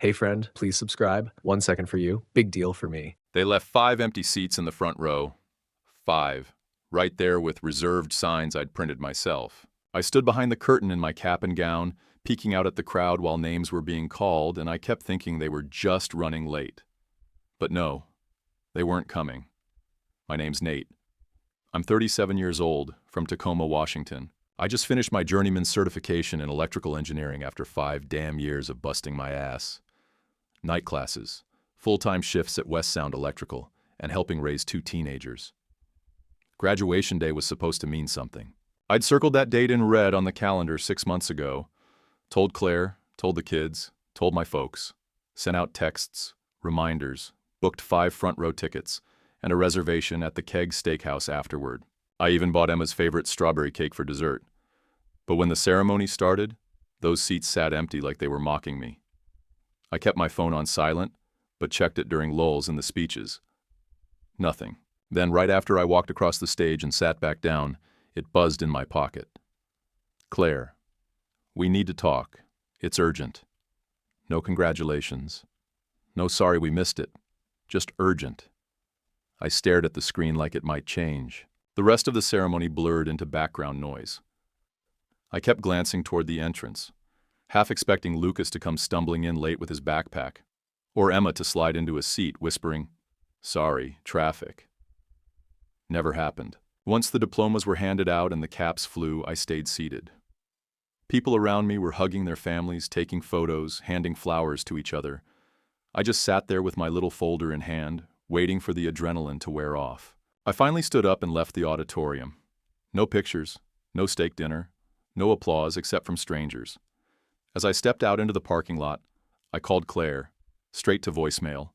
Hey friend, please subscribe. 1 second for you. Big deal for me. They left 5 empty seats in the front row. 5. Right there with reserved signs I'd printed myself. I stood behind the curtain in my cap and gown, peeking out at the crowd while names were being called, and I kept thinking they were just running late. But no, they weren't coming. My name's Nate. I'm 37 years old, from Tacoma, Washington. I just finished my journeyman certification in electrical engineering after 5 damn years of busting my ass. Night classes, full-time shifts at West Sound Electrical, and helping raise 2 teenagers. Graduation day was supposed to mean something. I'd circled that date in red on the calendar 6 months ago, told Claire, told the kids, told my folks, sent out texts, reminders, booked 5 front-row tickets, and a reservation at the Keg Steakhouse afterward. I even bought Emma's favorite strawberry cake for dessert. But when the ceremony started, those seats sat empty like they were mocking me. I kept my phone on silent, but checked it during lulls in the speeches. Nothing. Then, right after I walked across the stage and sat back down, it buzzed in my pocket. Claire, we need to talk. It's urgent. No congratulations. No sorry we missed it. Just urgent. I stared at the screen like it might change. The rest of the ceremony blurred into background noise. I kept glancing toward the entrance, half expecting Lucas to come stumbling in late with his backpack, or Emma to slide into a seat, whispering, "Sorry, traffic." Never happened. Once the diplomas were handed out and the caps flew, I stayed seated. People around me were hugging their families, taking photos, handing flowers to each other. I just sat there with my little folder in hand, waiting for the adrenaline to wear off. I finally stood up and left the auditorium. No pictures, no steak dinner, no applause except from strangers. As I stepped out into the parking lot, I called Claire, straight to voicemail.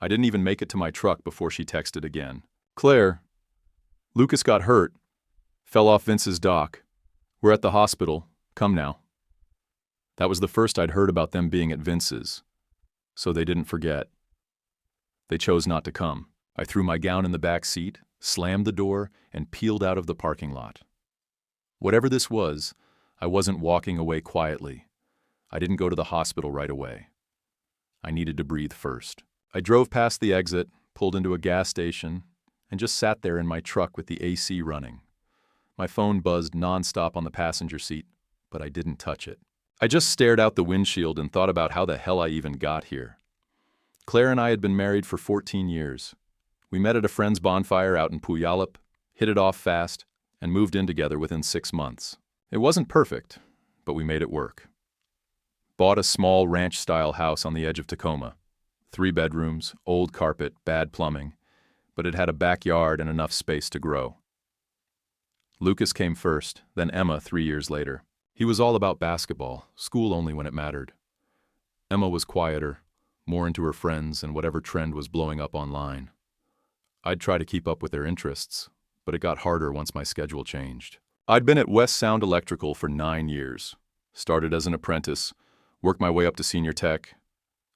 I didn't even make it to my truck before she texted again. "Claire, Lucas got hurt. Fell off Vince's dock. We're at the hospital. Come now." That was the first I'd heard about them being at Vince's, so they didn't forget. They chose not to come. I threw my gown in the back seat, slammed the door, and peeled out of the parking lot. Whatever this was, I wasn't walking away quietly. I didn't go to the hospital right away. I needed to breathe first. I drove past the exit, pulled into a gas station, and just sat there in my truck with the AC running. My phone buzzed nonstop on the passenger seat, but I didn't touch it. I just stared out the windshield and thought about how the hell I even got here. Claire and I had been married for 14 years. We met at a friend's bonfire out in Puyallup, hit it off fast, and moved in together within 6 months. It wasn't perfect, but we made it work. Bought a small ranch-style house on the edge of Tacoma. 3 bedrooms, old carpet, bad plumbing, but it had a backyard and enough space to grow. Lucas came first, then Emma 3 years later. He was all about basketball, school only when it mattered. Emma was quieter, more into her friends and whatever trend was blowing up online. I'd try to keep up with their interests, but it got harder once my schedule changed. I'd been at West Sound Electrical for 9 years. Started as an apprentice, worked my way up to senior tech.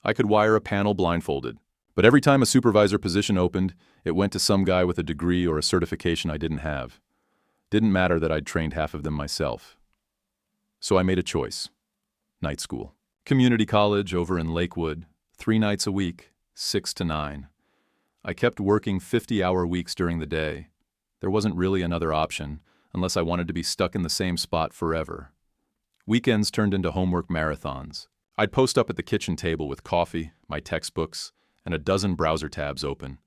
I could wire a panel blindfolded, but every time a supervisor position opened, it went to some guy with a degree or a certification I didn't have. Didn't matter that I'd trained half of them myself. So I made a choice. Night school. Community college over in Lakewood, 3 nights a week, 6 to 9. I kept working 50-hour weeks during the day. There wasn't really another option, unless I wanted to be stuck in the same spot forever. Weekends turned into homework marathons. I'd post up at the kitchen table with coffee, my textbooks, and a dozen browser tabs open.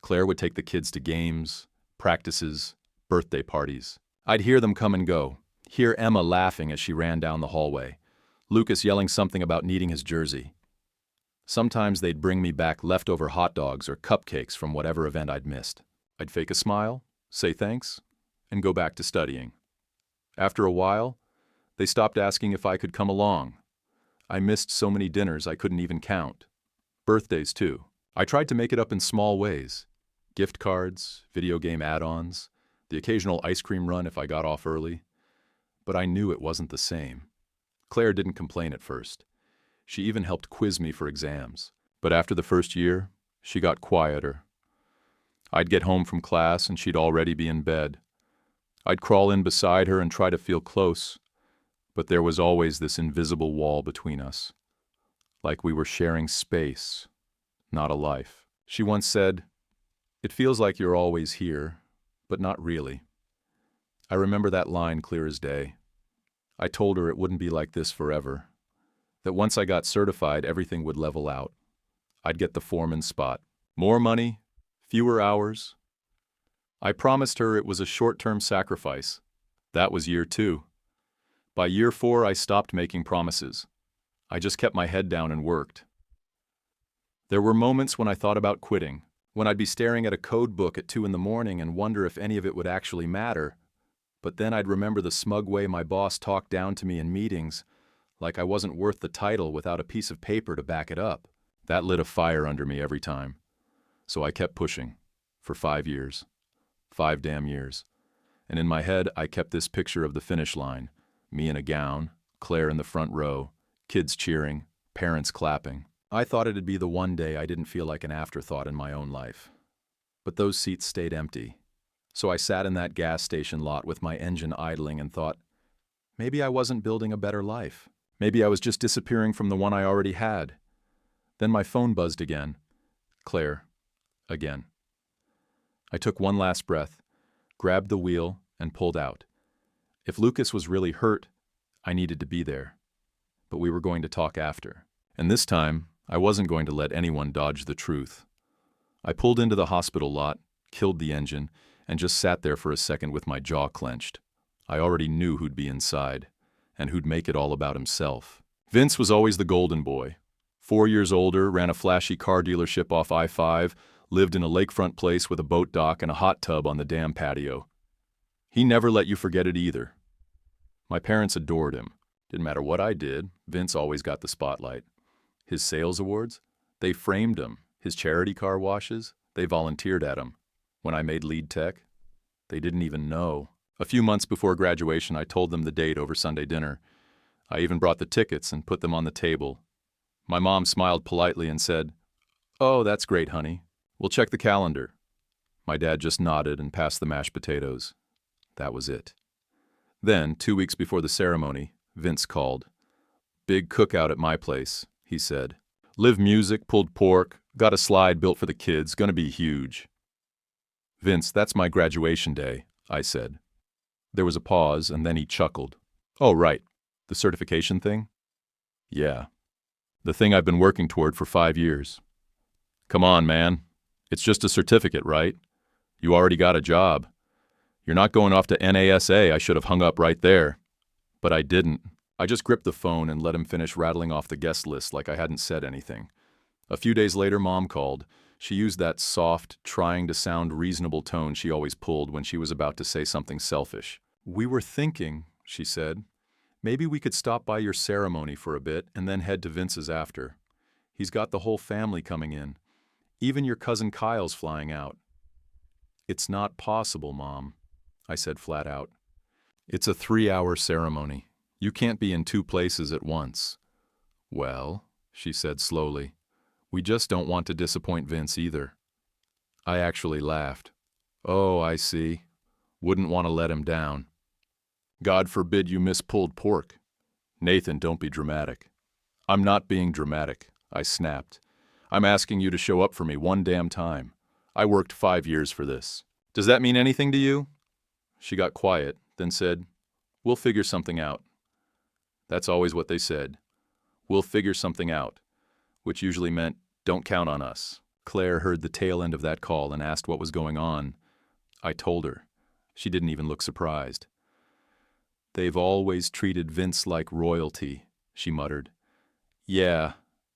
Claire would take the kids to games, practices, birthday parties. I'd hear them come and go, hear Emma laughing as she ran down the hallway, Lucas yelling something about needing his jersey. Sometimes they'd bring me back leftover hot dogs or cupcakes from whatever event I'd missed. I'd fake a smile, say thanks, and go back to studying. After a while, they stopped asking if I could come along. I missed so many dinners I couldn't even count. Birthdays, too. I tried to make it up in small ways. Gift cards, video game add-ons, the occasional ice cream run if I got off early. But I knew it wasn't the same. Claire didn't complain at first. She even helped quiz me for exams. But after the first year, she got quieter. I'd get home from class and she'd already be in bed. I'd crawl in beside her and try to feel close, but there was always this invisible wall between us. like we were sharing space, not a life. She once said, "It feels like you're always here, but not really." I remember that line clear as day. I told her it wouldn't be like this forever, that once I got certified, everything would level out. I'd get the foreman's spot. More money, fewer hours. I promised her it was a short-term sacrifice. That was year 2. By year 4, I stopped making promises. I just kept my head down and worked. There were moments when I thought about quitting, when I'd be staring at a code book at 2 in the morning and wonder if any of it would actually matter. But then I'd remember the smug way my boss talked down to me in meetings, like I wasn't worth the title without a piece of paper to back it up. That lit a fire under me every time. So I kept pushing, for 5 years. 5 damn years. And in my head, I kept this picture of the finish line. Me in a gown, Claire in the front row, kids cheering, parents clapping. I thought it'd be the one day I didn't feel like an afterthought in my own life. But those seats stayed empty. So I sat in that gas station lot with my engine idling and thought, maybe I wasn't building a better life. Maybe I was just disappearing from the one I already had. Then my phone buzzed again. Claire. Again. I took one last breath, grabbed the wheel, and pulled out. If Lucas was really hurt, I needed to be there. But we were going to talk after. And this time, I wasn't going to let anyone dodge the truth. I pulled into the hospital lot, killed the engine, and just sat there for a second with my jaw clenched. I already knew who'd be inside, and who'd make it all about himself. Vince was always the golden boy. 4 years older, ran a flashy car dealership off I-5, lived in a lakefront place with a boat dock and a hot tub on the dam patio. He never let you forget it either. My parents adored him. Didn't matter what I did, Vince always got the spotlight. His sales awards? They framed him. His charity car washes? They volunteered at him. When I made lead tech? They didn't even know. A few months before graduation, I told them the date over Sunday dinner. I even brought the tickets and put them on the table. My mom smiled politely and said, "Oh, that's great, honey. We'll check the calendar." My dad just nodded and passed the mashed potatoes. That was it. Then, 2 weeks before the ceremony, Vince called. "Big cookout at my place," he said. "Live music, pulled pork, got a slide built for the kids, gonna be huge." "Vince, that's my graduation day," I said. There was a pause, and then he chuckled. "Oh, right. The certification thing?" "Yeah. The thing I've been working toward for 5 years. Come on, man. It's just a certificate, right? You already got a job. You're not going off to NASA. I should have hung up right there. But I didn't. I just gripped the phone and let him finish rattling off the guest list like I hadn't said anything. A few days later, Mom called. She used that soft, trying to sound reasonable tone she always pulled when she was about to say something selfish. "We were thinking," she said, "maybe we could stop by your ceremony for a bit and then head to Vince's after. He's got the whole family coming in. Even your cousin Kyle's flying out." "It's not possible, Mom," I said flat out. "It's a 3-hour ceremony. You can't be in 2 places at once." "Well," she said slowly, "we just don't want to disappoint Vince either." I actually laughed. "Oh, I see. Wouldn't want to let him down." "God forbid you miss pulled pork." "Nathan, don't be dramatic." "I'm not being dramatic," I snapped. "I'm asking you to show up for me one damn time. I worked 5 years for this. Does that mean anything to you?" She got quiet, then said, "We'll figure something out." That's always what they said. "We'll figure something out," which usually meant, "Don't count on us." Claire heard the tail end of that call and asked what was going on. I told her. She didn't even look surprised. "They've always treated Vince like royalty," she muttered. "Yeah,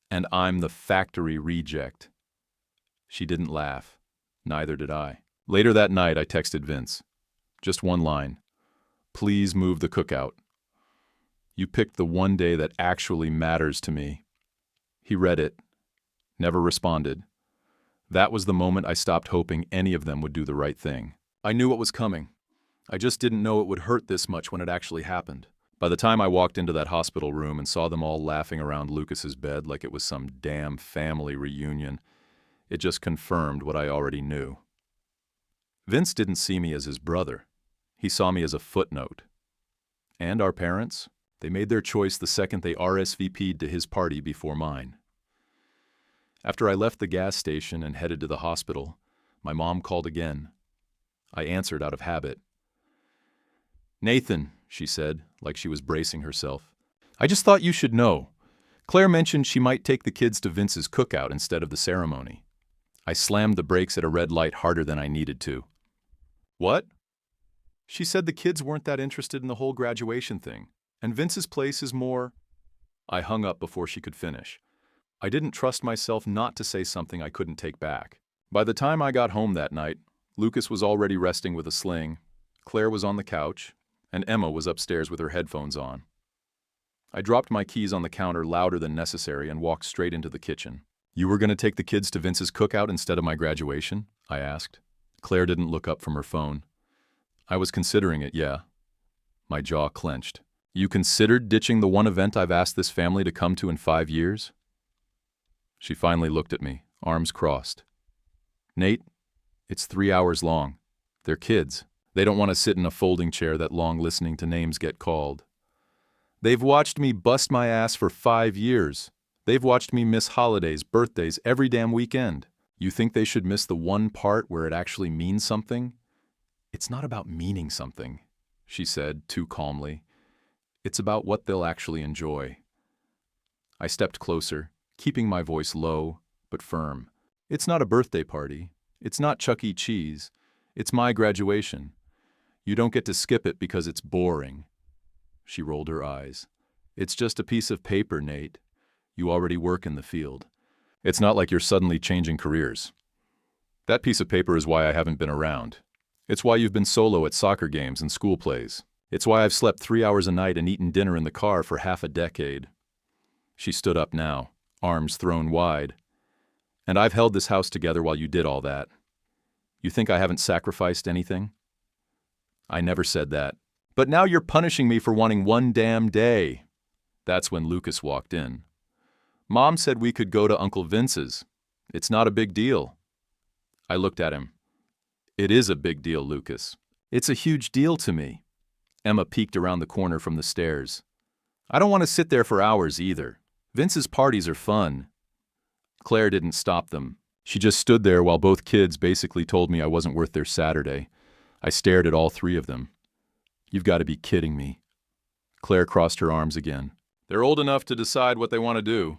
and I'm the factory reject." She didn't laugh. Neither did I. Later that night, I texted Vince. Just one line. "Please move the cookout. You picked the one day that actually matters to me." He read it. Never responded. That was the moment I stopped hoping any of them would do the right thing. I knew what was coming. I just didn't know it would hurt this much when it actually happened. By the time I walked into that hospital room and saw them all laughing around Lucas's bed like it was some damn family reunion, it just confirmed what I already knew. Vince didn't see me as his brother. He saw me as a footnote. And our parents? They made their choice the second they RSVP'd to his party before mine. After I left the gas station and headed to the hospital, my mom called again. I answered out of habit. "Nathan," she said, like she was bracing herself, "I just thought you should know. Claire mentioned she might take the kids to Vince's cookout instead of the ceremony." I slammed the brakes at a red light harder than I needed to. "What?" "She said the kids weren't that interested in the whole graduation thing, and Vince's place is more—" I hung up before she could finish. I didn't trust myself not to say something I couldn't take back. By the time I got home that night, Lucas was already resting with a sling, Claire was on the couch, and Emma was upstairs with her headphones on. I dropped my keys on the counter louder than necessary and walked straight into the kitchen. "You were going to take the kids to Vince's cookout instead of my graduation?" I asked. Claire didn't look up from her phone. "I was considering it, yeah." My jaw clenched. "You considered ditching the one event I've asked this family to come to in 5 years?" She finally looked at me, arms crossed. "Nate, it's 3 hours long. They're kids. They don't want to sit in a folding chair that long listening to names get called. They've watched me bust my ass for 5 years. They've watched me miss holidays, birthdays, every damn weekend. You think they should miss the one part where it actually means something?" "It's not about meaning something," she said, too calmly. "It's about what they'll actually enjoy." I stepped closer, keeping my voice low but firm. "It's not a birthday party. It's not Chuck E. Cheese. It's my graduation. You don't get to skip it because it's boring." She rolled her eyes. "It's just a piece of paper, Nate. You already work in the field. It's not like you're suddenly changing careers. That piece of paper is why I haven't been around. It's why you've been solo at soccer games and school plays. It's why I've slept 3 hours a night and eaten dinner in the car for half a decade." She stood up now, arms thrown wide. "And I've held this house together while you did all that. You think I haven't sacrificed anything?" "I never said that. But now you're punishing me for wanting one damn day." That's when Lucas walked in. "Mom said we could go to Uncle Vince's. It's not a big deal." I looked at him. "It is a big deal, Lucas. It's a huge deal to me." Emma peeked around the corner from the stairs. "I don't want to sit there for hours either. Vince's parties are fun." Claire didn't stop them. She just stood there while both kids basically told me I wasn't worth their Saturday. I stared at all 3 of them. "You've got to be kidding me." Claire crossed her arms again. "They're old enough to decide what they want to do."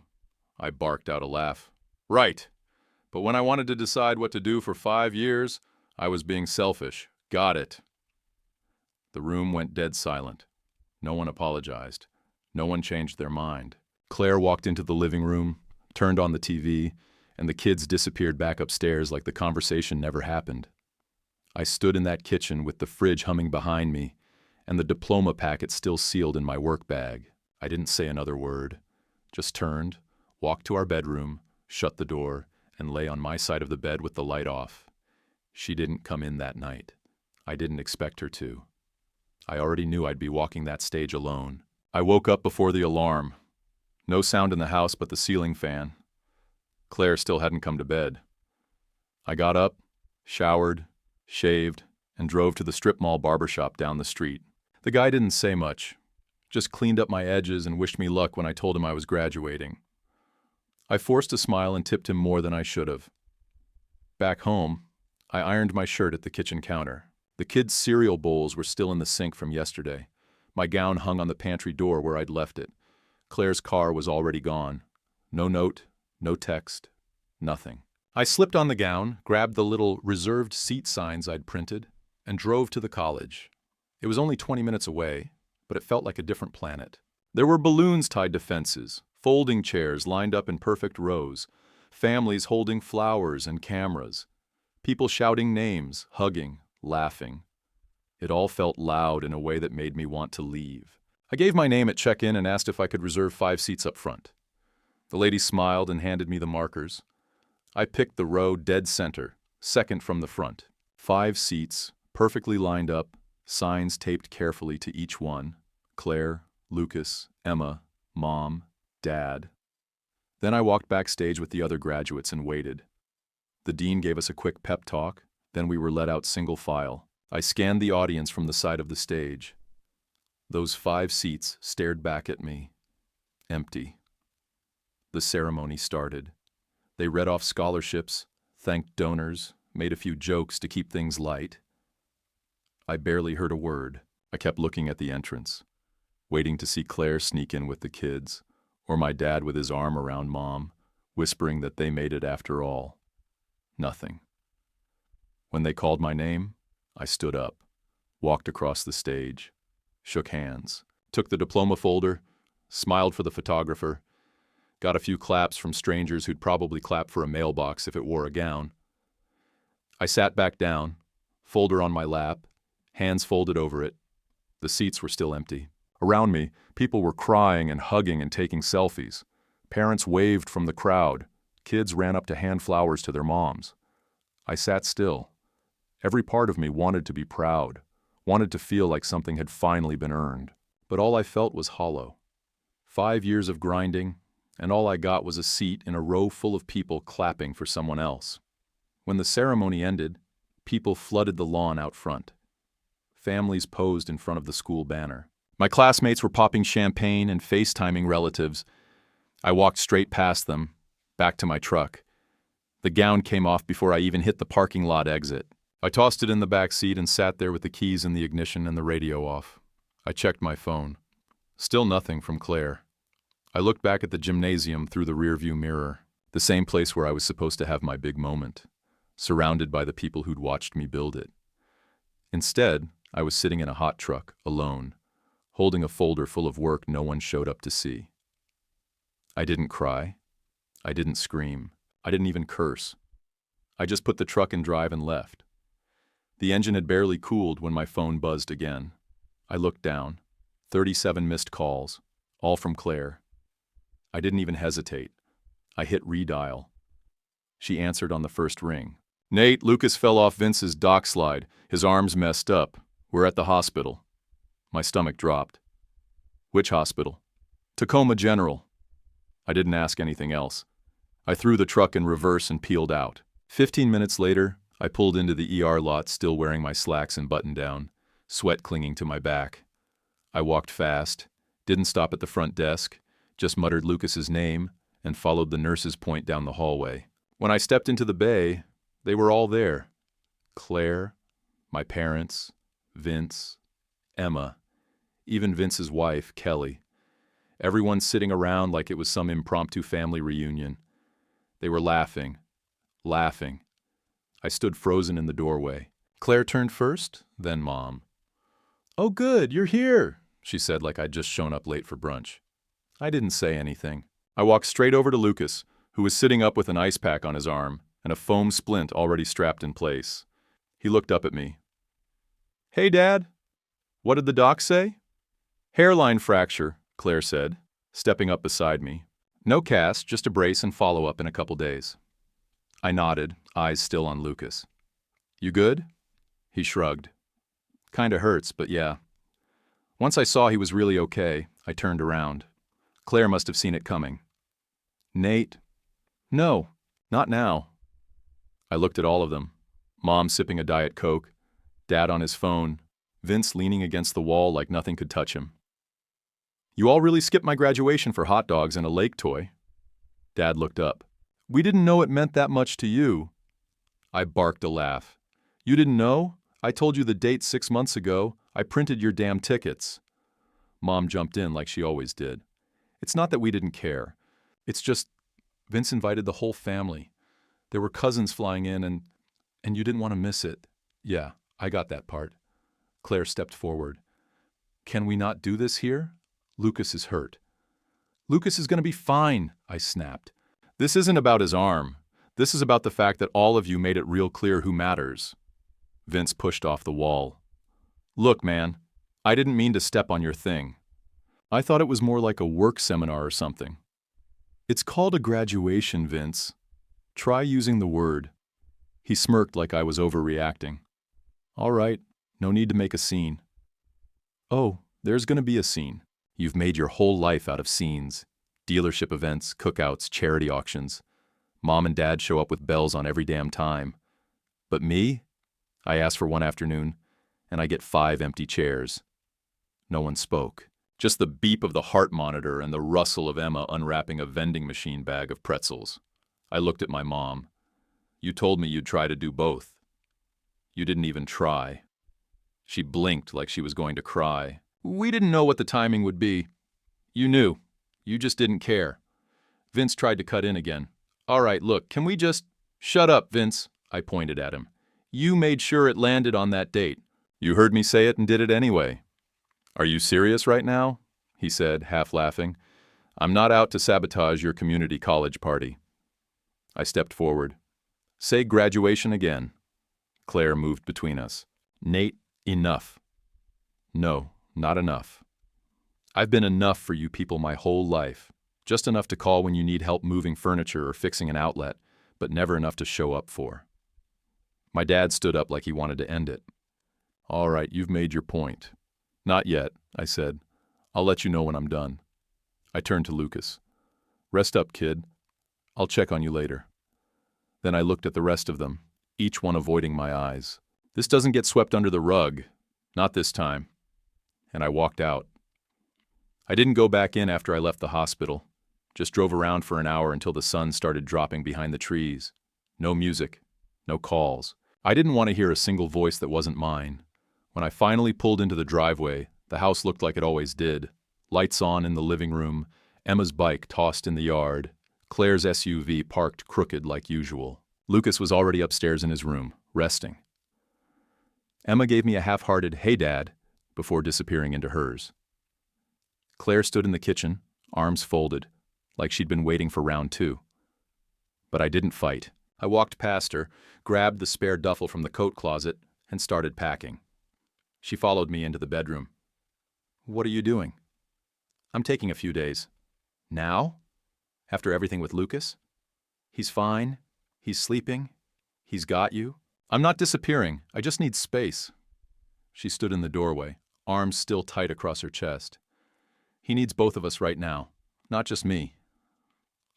I barked out a laugh. "Right. But when I wanted to decide what to do for 5 years, I was being selfish. Got it." The room went dead silent. No one apologized. No one changed their mind. Claire walked into the living room, turned on the TV, and the kids disappeared back upstairs like the conversation never happened. I stood in that kitchen with the fridge humming behind me and the diploma packet still sealed in my work bag. I didn't say another word, just turned, walked to our bedroom, shut the door, and lay on my side of the bed with the light off. She didn't come in that night. I didn't expect her to. I already knew I'd be walking that stage alone. I woke up before the alarm. No sound in the house but the ceiling fan. Claire still hadn't come to bed. I got up, showered, shaved, and drove to the strip mall barbershop down the street. The guy didn't say much, just cleaned up my edges and wished me luck when I told him I was graduating. I forced a smile and tipped him more than I should have. Back home, I ironed my shirt at the kitchen counter. The kids' cereal bowls were still in the sink from yesterday. My gown hung on the pantry door where I'd left it. Claire's car was already gone. No note, no text, nothing. I slipped on the gown, grabbed the little reserved seat signs I'd printed, and drove to the college. It was only 20 minutes away, but it felt like a different planet. There were balloons tied to fences, folding chairs lined up in perfect rows, families holding flowers and cameras, people shouting names, hugging, laughing. It all felt loud in a way that made me want to leave. I gave my name at check-in and asked if I could reserve 5 seats up front. The lady smiled and handed me the markers. I picked the row dead center, second from the front. 5 seats, perfectly lined up, signs taped carefully to each one. Claire, Lucas, Emma, Mom, Dad. Then I walked backstage with the other graduates and waited. The dean gave us a quick pep talk, then we were let out single file. I scanned the audience from the side of the stage. Those 5 seats stared back at me, empty. The ceremony started. They read off scholarships, thanked donors, made a few jokes to keep things light. I barely heard a word. I kept looking at the entrance, waiting to see Claire sneak in with the kids, or my dad with his arm around Mom, whispering that they made it after all. Nothing. When they called my name, I stood up, walked across the stage, shook hands, took the diploma folder, smiled for the photographer, got a few claps from strangers who'd probably clap for a mailbox if it wore a gown. I sat back down, folder on my lap, hands folded over it. The seats were still empty. Around me, people were crying and hugging and taking selfies. Parents waved from the crowd. Kids ran up to hand flowers to their moms. I sat still. Every part of me wanted to be proud, wanted to feel like something had finally been earned. But all I felt was hollow. 5 years of grinding, and all I got was a seat in a row full of people clapping for someone else. When the ceremony ended, people flooded the lawn out front. Families posed in front of the school banner. My classmates were popping champagne and FaceTiming relatives. I walked straight past them, back to my truck. The gown came off before I even hit the parking lot exit. I tossed it in the back seat and sat there with the keys in the ignition and the radio off. I checked my phone. Still nothing from Claire. I looked back at the gymnasium through the rearview mirror, the same place where I was supposed to have my big moment, surrounded by the people who'd watched me build it. Instead, I was sitting in a hot truck, alone, holding a folder full of work no one showed up to see. I didn't cry. I didn't scream. I didn't even curse. I just put the truck in drive and left. The engine had barely cooled when my phone buzzed again. I looked down. 37 missed calls, all from Claire. I didn't even hesitate. I hit redial. She answered on the first ring. "Nate, Lucas fell off Vince's dock slide. His arm's messed up. We're at the hospital." My stomach dropped. "Which hospital?" "Tacoma General." I didn't ask anything else. I threw the truck in reverse and peeled out. 15 minutes later, I pulled into the ER lot still wearing my slacks and button-down, sweat clinging to my back. I walked fast, didn't stop at the front desk, just muttered Lucas's name and followed the nurse's point down the hallway. When I stepped into the bay, they were all there. Claire, my parents, Vince, Emma, even Vince's wife, Kelly. Everyone sitting around like it was some impromptu family reunion. They were laughing. I stood frozen in the doorway. Claire turned first, then Mom. "Oh good, you're here," she said like I'd just shown up late for brunch. I didn't say anything. I walked straight over to Lucas, who was sitting up with an ice pack on his arm and a foam splint already strapped in place. He looked up at me. "Hey, Dad. What did the doc say?" "Hairline fracture," Claire said, stepping up beside me. "No cast, just a brace and follow-up in a couple days." I nodded, eyes still on Lucas. "You good?" He shrugged. "Kinda hurts, but yeah." Once I saw he was really okay, I turned around. Claire must have seen it coming. "Nate?" "No, not now." I looked at all of them. Mom sipping a Diet Coke, Dad on his phone, Vince leaning against the wall like nothing could touch him. "You all really skipped my graduation for hot dogs and a lake toy." Dad looked up. "We didn't know it meant that much to you." I barked a laugh. "You didn't know? I told you the date 6 months ago. I printed your damn tickets." Mom jumped in like she always did. "It's not that we didn't care. It's just Vince invited the whole family. There were cousins flying in and you didn't want to miss it." "Yeah, I got that part." Claire stepped forward. "Can we not do this here? Lucas is hurt." "Lucas is going to be fine," I snapped. "This isn't about his arm. This is about the fact that all of you made it real clear who matters." Vince pushed off the wall. "Look, man, I didn't mean to step on your thing. I thought it was more like a work seminar or something." "It's called a graduation, Vince. Try using the word." He smirked like I was overreacting. "All right, no need to make a scene." "Oh, there's going to be a scene. You've made your whole life out of scenes. Dealership events, cookouts, charity auctions. Mom and Dad show up with bells on every damn time. But me? I ask for one afternoon, and I get 5 empty chairs. No one spoke. Just the beep of the heart monitor and the rustle of Emma unwrapping a vending machine bag of pretzels. I looked at my mom. You told me you'd try to do both. You didn't even try. She blinked like she was going to cry. We didn't know what the timing would be. You knew. You just didn't care. Vince tried to cut in again. All right, look, can we just... Shut up, Vince, I pointed at him. You made sure it landed on that date. You heard me say it and did it anyway. Are you serious right now? He said, half laughing. I'm not out to sabotage your community college party. I stepped forward. Say graduation again. Claire moved between us. Nate, enough. No, not enough. I've been enough for you people my whole life. Just enough to call when you need help moving furniture or fixing an outlet, but never enough to show up for. My dad stood up like he wanted to end it. All right, you've made your point. Not yet, I said. I'll let you know when I'm done. I turned to Lucas. Rest up, kid. I'll check on you later. Then I looked at the rest of them, each one avoiding my eyes. This doesn't get swept under the rug. Not this time. And I walked out. I didn't go back in after I left the hospital. Just drove around for an hour until the sun started dropping behind the trees. No music. No calls. I didn't want to hear a single voice that wasn't mine. When I finally pulled into the driveway, the house looked like it always did. Lights on in the living room, Emma's bike tossed in the yard, Claire's SUV parked crooked like usual. Lucas was already upstairs in his room, resting. Emma gave me a half-hearted, "Hey, Dad," before disappearing into hers. Claire stood in the kitchen, arms folded, like she'd been waiting for round two. But I didn't fight. I walked past her, grabbed the spare duffel from the coat closet, and started packing. She followed me into the bedroom. What are you doing? I'm taking a few days. Now? After everything with Lucas? He's fine. He's sleeping. He's got you. I'm not disappearing. I just need space. She stood in the doorway, arms still tight across her chest. He needs both of us right now, not just me.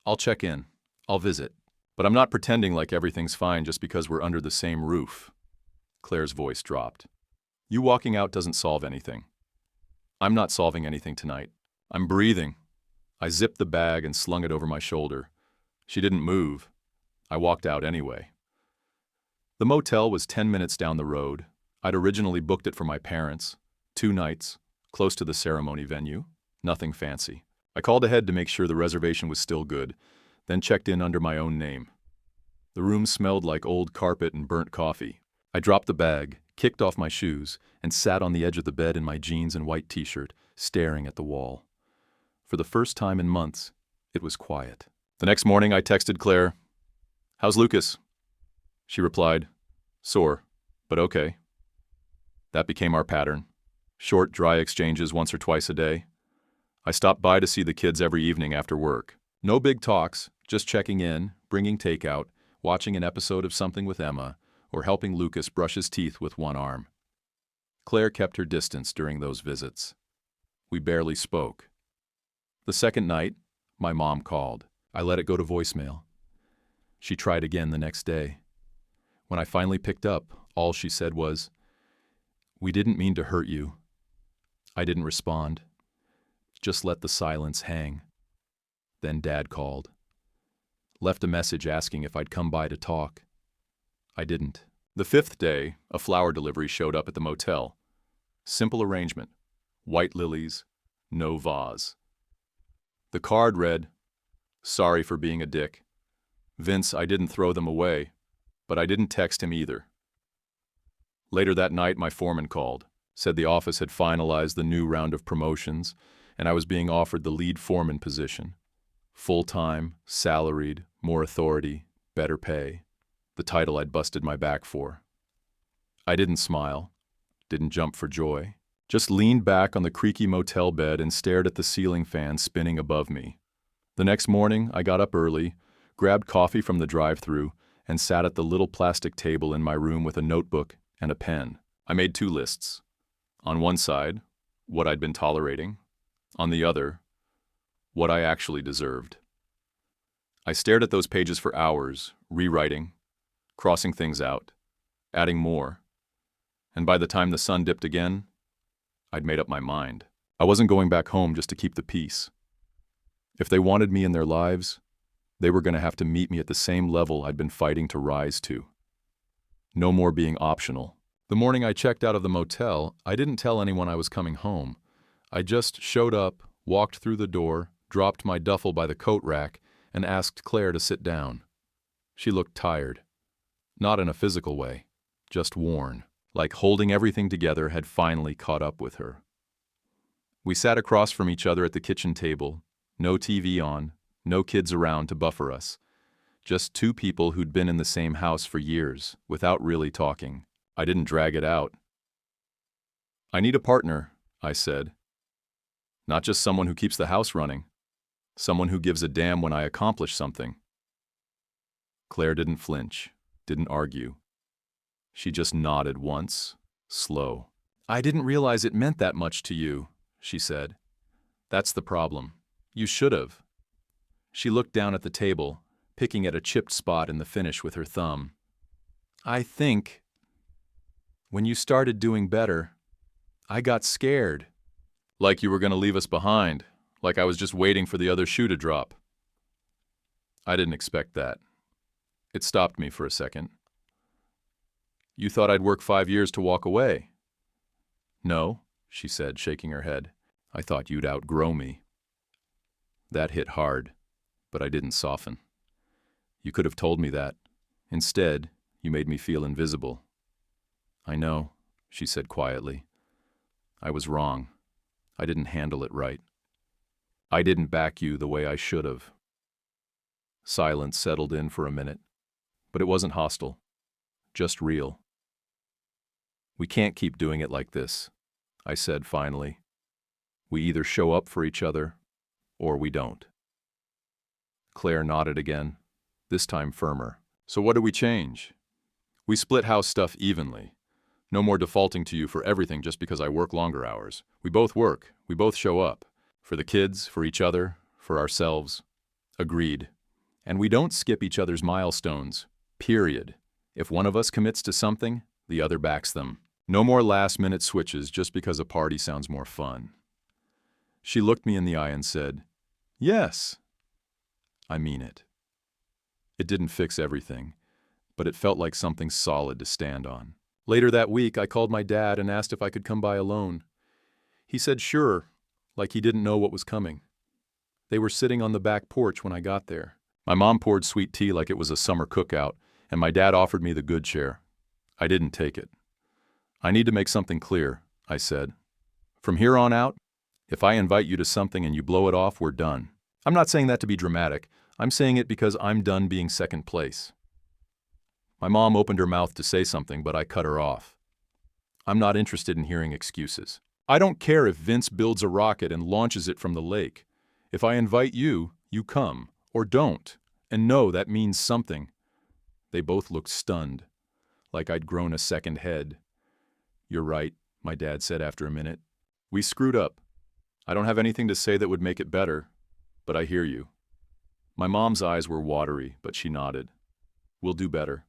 I'll check in. I'll visit. But I'm not pretending like everything's fine just because we're under the same roof. Claire's voice dropped. You walking out doesn't solve anything. I'm not solving anything tonight. I'm breathing. I zipped the bag and slung it over my shoulder. She didn't move. I walked out anyway. The motel was 10 minutes down the road. I'd originally booked it for my parents. 2 nights, close to the ceremony venue. Nothing fancy. I called ahead to make sure the reservation was still good, then checked in under my own name. The room smelled like old carpet and burnt coffee. I dropped the bag, kicked off my shoes, and sat on the edge of the bed in my jeans and white t-shirt, staring at the wall. For the first time in months, it was quiet. The next morning, I texted Claire, "How's Lucas?" She replied, "Sore, but okay." That became our pattern. Short, dry exchanges once or twice a day. I stopped by to see the kids every evening after work. No big talks, just checking in, bringing takeout, watching an episode of something with Emma, or helping Lucas brush his teeth with one arm. Claire kept her distance during those visits. We barely spoke. The second night, my mom called. I let it go to voicemail. She tried again the next day. When I finally picked up, all she said was, "We didn't mean to hurt you." I didn't respond. Just let the silence hang. Then Dad called. Left a message asking if I'd come by to talk. I didn't. The 5th day, a flower delivery showed up at the motel. Simple arrangement. White lilies, no vase. The card read, "Sorry for being a dick. Vince, I didn't throw them away, but I didn't text him either." Later that night, my foreman called, said the office had finalized the new round of promotions, and I was being offered the lead foreman position. Full-time, salaried, more authority, better pay. The title I'd busted my back for. I didn't smile, didn't jump for joy, just leaned back on the creaky motel bed and stared at the ceiling fan spinning above me. The next morning, I got up early, grabbed coffee from the drive-thru, and sat at the little plastic table in my room with a notebook and a pen. I made 2 lists. On one side, what I'd been tolerating. On the other, what I actually deserved. I stared at those pages for hours, rewriting, crossing things out, adding more. And by the time the sun dipped again, I'd made up my mind. I wasn't going back home just to keep the peace. If they wanted me in their lives, they were going to have to meet me at the same level I'd been fighting to rise to. No more being optional. The morning I checked out of the motel, I didn't tell anyone I was coming home. I just showed up, walked through the door, dropped my duffel by the coat rack, and asked Claire to sit down. She looked tired. Not in a physical way, just worn, like holding everything together had finally caught up with her. We sat across from each other at the kitchen table, no TV on, no kids around to buffer us. Just two people who'd been in the same house for years, without really talking. I didn't drag it out. "I need a partner," I said. "Not just someone who keeps the house running. Someone who gives a damn when I accomplish something." Claire didn't flinch, didn't argue. She just nodded once, slow. "I didn't realize it meant that much to you," she said. "That's the problem. You should have." She looked down at the table, picking at a chipped spot in the finish with her thumb. "I think when you started doing better, I got scared." "Like you were going to leave us behind, like I was just waiting for the other shoe to drop." I didn't expect that. It stopped me for a second. "You thought I'd work 5 years to walk away?" "No," she said, shaking her head. "I thought you'd outgrow me." That hit hard, but I didn't soften. "You could have told me that. Instead, you made me feel invisible." "I know," she said quietly. "I was wrong. I didn't handle it right. I didn't back you the way I should have." Silence settled in for a minute, but it wasn't hostile, just real. "We can't keep doing it like this," I said finally. "We either show up for each other, or we don't." Claire nodded again, this time firmer. "So what do we change?" "We split house stuff evenly. No more defaulting to you for everything just because I work longer hours. We both work, we both show up. For the kids, for each other, for ourselves." "Agreed. And we don't skip each other's milestones. Period. If one of us commits to something, the other backs them. No more last-minute switches just because a party sounds more fun." She looked me in the eye and said, "Yes." I mean it. It didn't fix everything, but it felt like something solid to stand on. Later that week, I called my dad and asked if I could come by alone. He said sure, like he didn't know what was coming. They were sitting on the back porch when I got there. My mom poured sweet tea like it was a summer cookout, and my dad offered me the good chair. I didn't take it. "I need to make something clear," I said. "From here on out, if I invite you to something and you blow it off, we're done. I'm not saying that to be dramatic. I'm saying it because I'm done being second place." My mom opened her mouth to say something, but I cut her off. "I'm not interested in hearing excuses. I don't care if Vince builds a rocket and launches it from the lake. If I invite you, you come, or don't, and no, that means something." They both looked stunned, like I'd grown a second head. "You're right," my dad said after a minute. "We screwed up. I don't have anything to say that would make it better, but I hear you." My mom's eyes were watery, but she nodded. "We'll do better."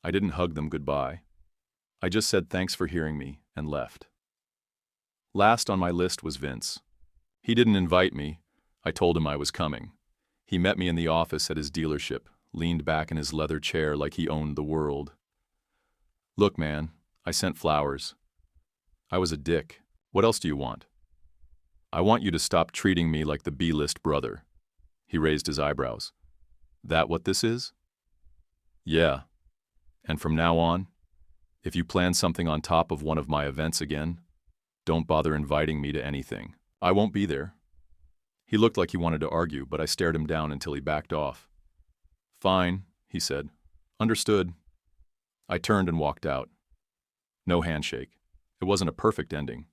I didn't hug them goodbye. I just said thanks for hearing me and left. Last on my list was Vince. He didn't invite me. I told him I was coming. He met me in the office at his dealership, leaned back in his leather chair like he owned the world. "Look, man, I sent flowers. I was a dick. What else do you want?" "I want you to stop treating me like the B-list brother." He raised his eyebrows. "That what this is?" "Yeah. And from now on, if you plan something on top of one of my events again, don't bother inviting me to anything. I won't be there." He looked like he wanted to argue, but I stared him down until he backed off. "Fine," he said. "Understood." I turned and walked out. No handshake. It wasn't a perfect ending,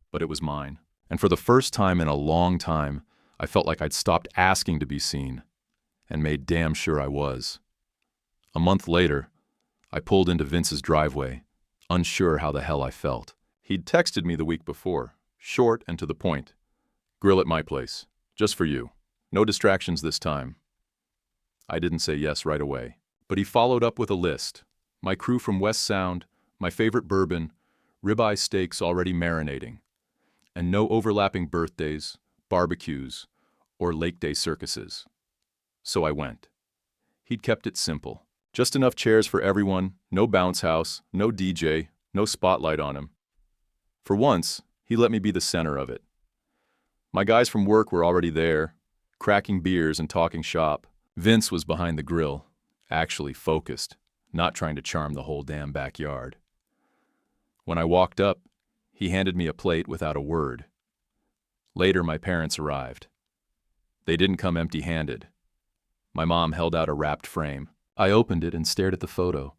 but it was mine. And for the first time in a long time, I felt like I'd stopped asking to be seen, and made damn sure I was. A month later, I pulled into Vince's driveway, unsure how the hell I felt. He'd texted me the week before, short and to the point. "Grill at my place, just for you. No distractions this time." I didn't say yes right away, but he followed up with a list. My crew from West Sound, my favorite bourbon, ribeye steaks already marinating, and no overlapping birthdays, barbecues, or lake day circuses. So I went. He'd kept it simple. Just enough chairs for everyone, no bounce house, no DJ, no spotlight on him. For once, he let me be the center of it. My guys from work were already there, cracking beers and talking shop. Vince was behind the grill, actually focused, not trying to charm the whole damn backyard. When I walked up, he handed me a plate without a word. Later, my parents arrived. They didn't come empty-handed. My mom held out a wrapped frame. I opened it and stared at the photo.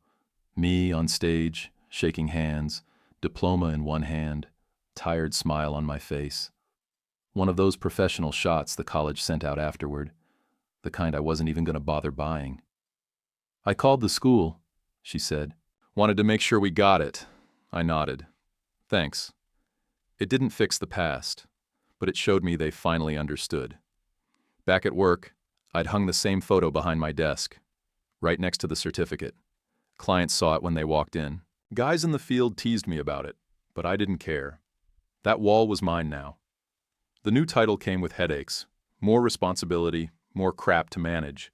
Me on stage, shaking hands, diploma in one hand, tired smile on my face. One of those professional shots the college sent out afterward, the kind I wasn't even going to bother buying. "I called the school," she said. "Wanted to make sure we got it." I nodded. "Thanks." It didn't fix the past, but it showed me they finally understood. Back at work, I'd hung the same photo behind my desk, right next to the certificate. Clients saw it when they walked in. Guys in the field teased me about it, but I didn't care. That wall was mine now. The new title came with headaches, more responsibility, more crap to manage,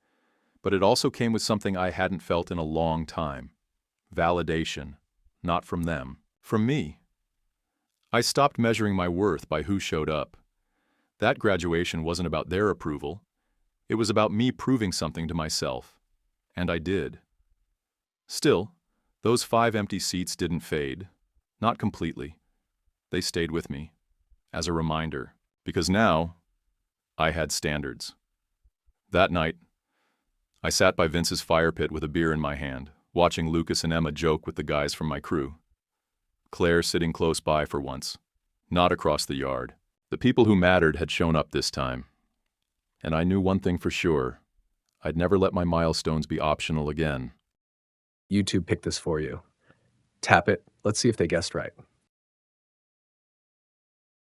but it also came with something I hadn't felt in a long time. Validation, not from them, from me. I stopped measuring my worth by who showed up. That graduation wasn't about their approval. It was about me proving something to myself. And I did. Still, those 5 empty seats didn't fade. Not completely. They stayed with me, as a reminder, because now I had standards. That night, I sat by Vince's fire pit with a beer in my hand, watching Lucas and Emma joke with the guys from my crew. Claire sitting close by for once, not across the yard. The people who mattered had shown up this time. And I knew one thing for sure. I'd never let my milestones be optional again. YouTube picked this for you. Tap it. Let's see if they guessed right.